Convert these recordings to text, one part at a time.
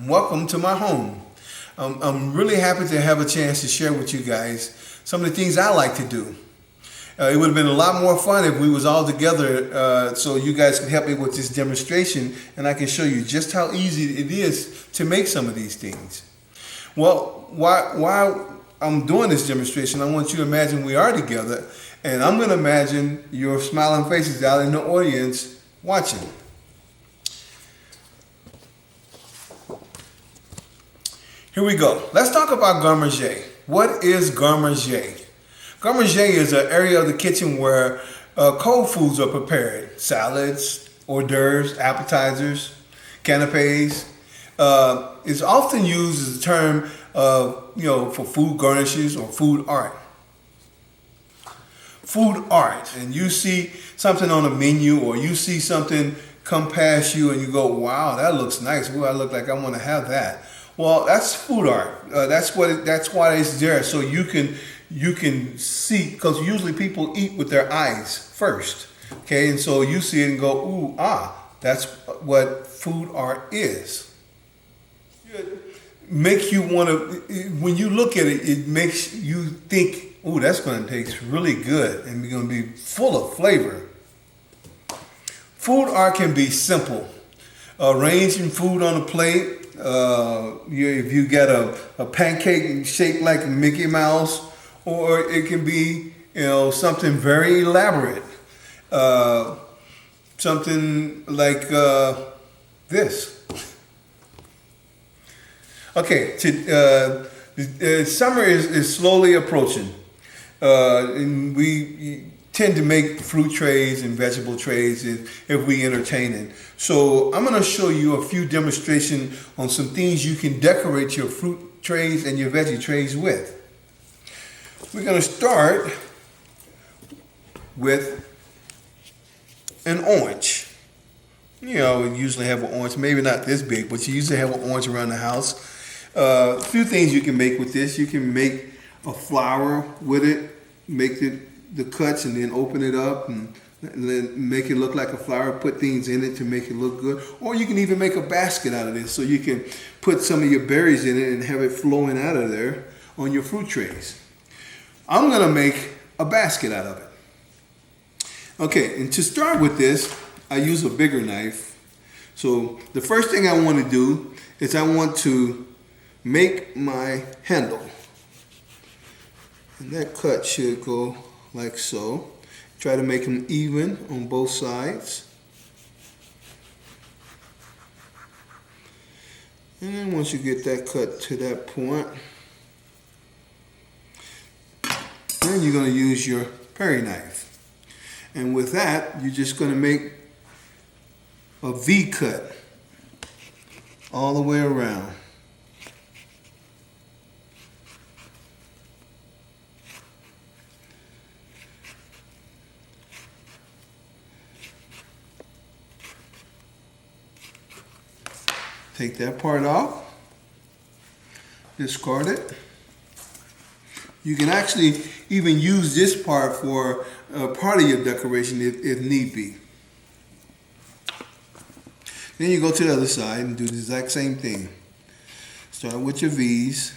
Welcome to my home. I'm really happy to have a chance to share with you guys some of the things I like to do. It would have been a lot more fun if we was all together so you guys could help me with this demonstration and I can show you just how easy it is to make some of these things. Well, while I'm doing this demonstration, I want you to imagine we are together and I'm going to imagine your smiling faces out in the audience watching. Here we go. Let's talk about garde manger. What is garde manger? Garde manger is an area of the kitchen where cold foods are prepared. Salads, hors d'oeuvres, appetizers, canapes. It's often used as a term for food garnishes or food art. Food art. And you see something on a menu or you see something come past you and you go, wow, that looks nice. Ooh, I look like I want to have that. Well, that's food art. That's why it's there, so you can see, because usually people eat with their eyes first, okay, and so you see it and go, ooh, that's what food art is. It makes you want to, when you look at it, it makes you think, ooh, that's going to taste really good and going to be full of flavor. Food art can be simple, arranging food on a plate. If you get a pancake shaped like Mickey Mouse, or it can be something very elaborate, something like this. Okay, summer is slowly approaching, and we tend to make fruit trays and vegetable trays if we entertain it. So I'm going to show you a few demonstrations on some things you can decorate your fruit trays and your veggie trays with. We're going to start with an orange. We usually have an orange, maybe not this big, but you usually have an orange around the house. A few things you can make with this. You can make a flower with it, make the cuts and then open it up and then make it look like a flower, put things in it to make it look good. Or you can even make a basket out of this, so you can put some of your berries in it and have it flowing out of there on your fruit trays. I'm gonna make a basket out of it. Okay, and to start with this, I use a bigger knife. So the first thing I want to do is I want to make my handle. And that cut should go like so. Try to make them even on both sides. And then once you get that cut to that point, then you're going to use your paring knife. And with that, you're just going to make a V cut all the way around. Take that part off, discard it. You can actually even use this part for part of your decoration if need be. Then you go to the other side and do the exact same thing. Start with your V's.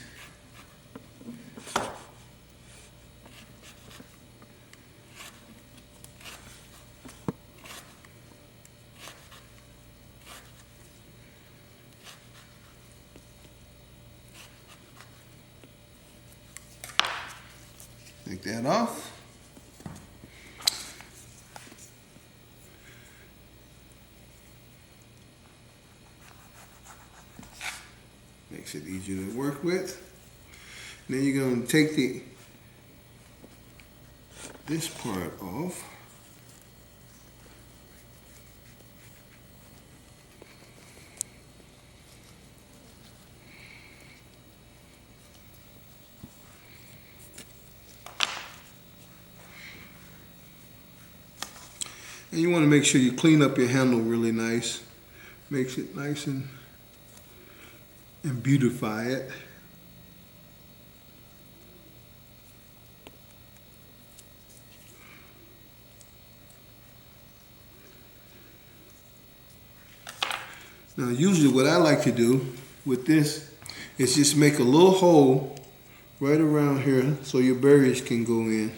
Take that off. Makes it easier to work with. Then you're going to take this part off. And you want to make sure you clean up your handle really nice. Makes it nice and beautify it. Now usually what I like to do with this is just make a little hole right around here so your berries can go in.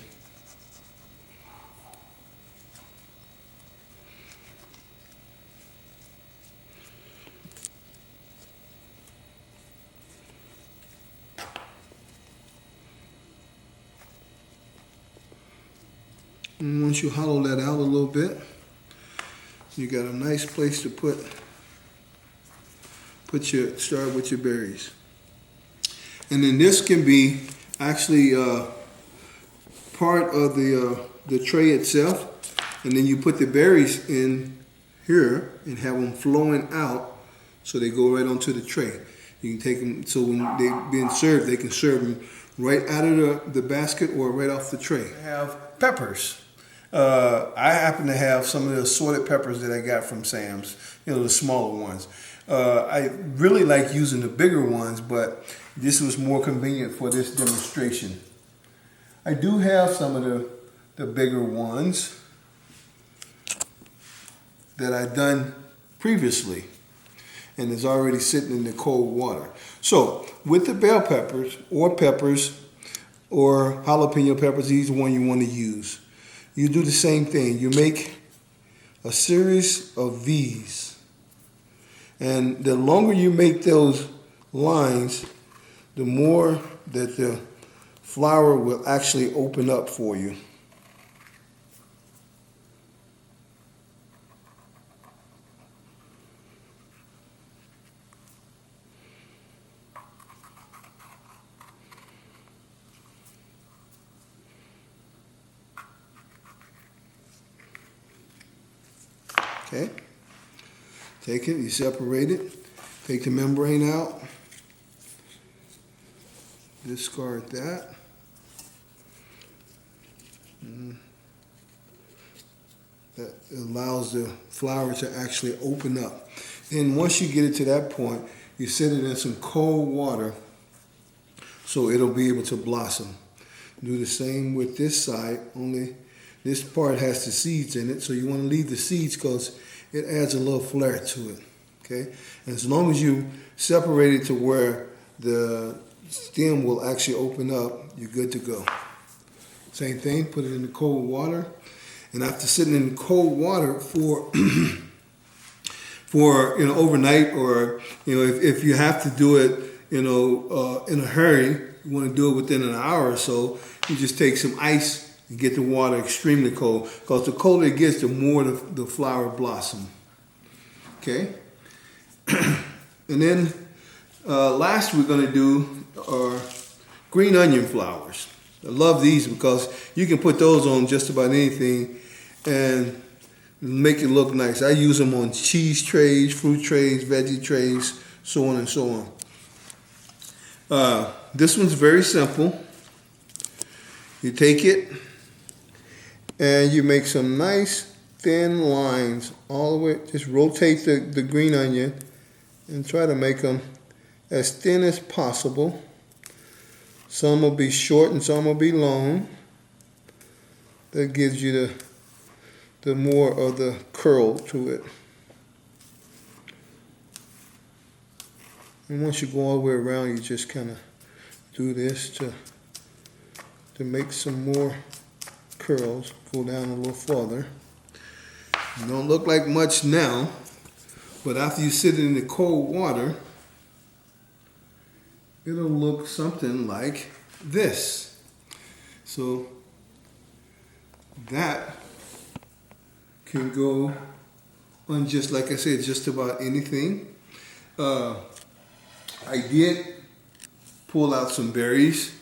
And once you hollow that out a little bit, you got a nice place to start with your berries. And then this can be actually part of the tray itself, and then you put the berries in here and have them flowing out so they go right onto the tray. You can take them, so when they're being served, they can serve them right out of the basket or right off the tray. I have peppers. I happen to have some of the assorted peppers that I got from Sam's, the smaller ones. I really like using the bigger ones, but this was more convenient for this demonstration. I do have some of the bigger ones that I've done previously, and it's already sitting in the cold water. So with the bell peppers or jalapeno peppers, these are the one you want to use. You do the same thing. You make a series of V's. And the longer you make those lines, the more that the flower will actually open up for you. Okay, take it, you separate it, take the membrane out, discard that. That allows the flower to actually open up. And once you get it to that point, you set it in some cold water so it'll be able to blossom. Do the same with this side, only this part has the seeds in it, so you want to leave the seeds because it adds a little flair to it. Okay, and as long as you separate it to where the stem will actually open up, you're good to go. Same thing, put it in the cold water, and after sitting in cold water for overnight, or if you have to do it in a hurry, you want to do it within an hour or so, you just take some ice and get the water extremely cold, because the colder it gets, the more the flower blossom. Okay? And then last we're going to do are green onion flowers. I love these because you can put those on just about anything and make it look nice. I use them on cheese trays, fruit trays, veggie trays, so on and so on. This one's very simple. You take it and you make some nice thin lines all the way. Just rotate the green onion and try to make them as thin as possible. Some will be short and some will be long. That gives you the more of the curl to it. And once you go all the way around, you just kind of do this to make some more curls. Go down a little farther. It don't look like much now, but after you sit it in the cold water, it'll look something like this. So that can go on, just like I said, just about anything. I did pull out some berries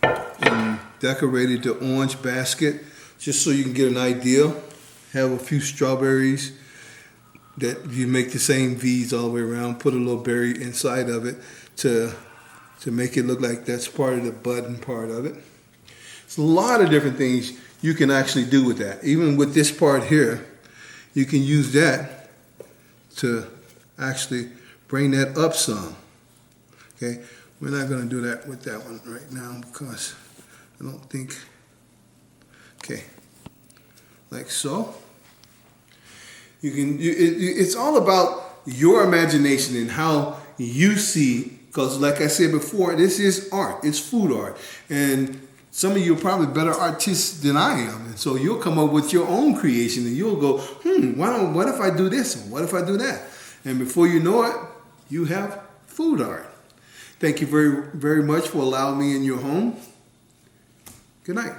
and decorated the orange basket just so you can get an idea. Have a few strawberries that you make the same V's all the way around. Put a little berry inside of it to make it look like that's part of the bud and part of it. It's a lot of different things you can actually do with that. Even with this part here, you can use that to actually bring that up some. Okay, we're not going to do that with that one right now because I don't think. Okay, like so. You can. It's all about your imagination and how you see, because like I said before, this is art. It's food art. And some of you are probably better artists than I am. And so you'll come up with your own creation and you'll go, what if I do this? Or what if I do that? And before you know it, you have food art. Thank you very, very much for allowing me in your home. Good night.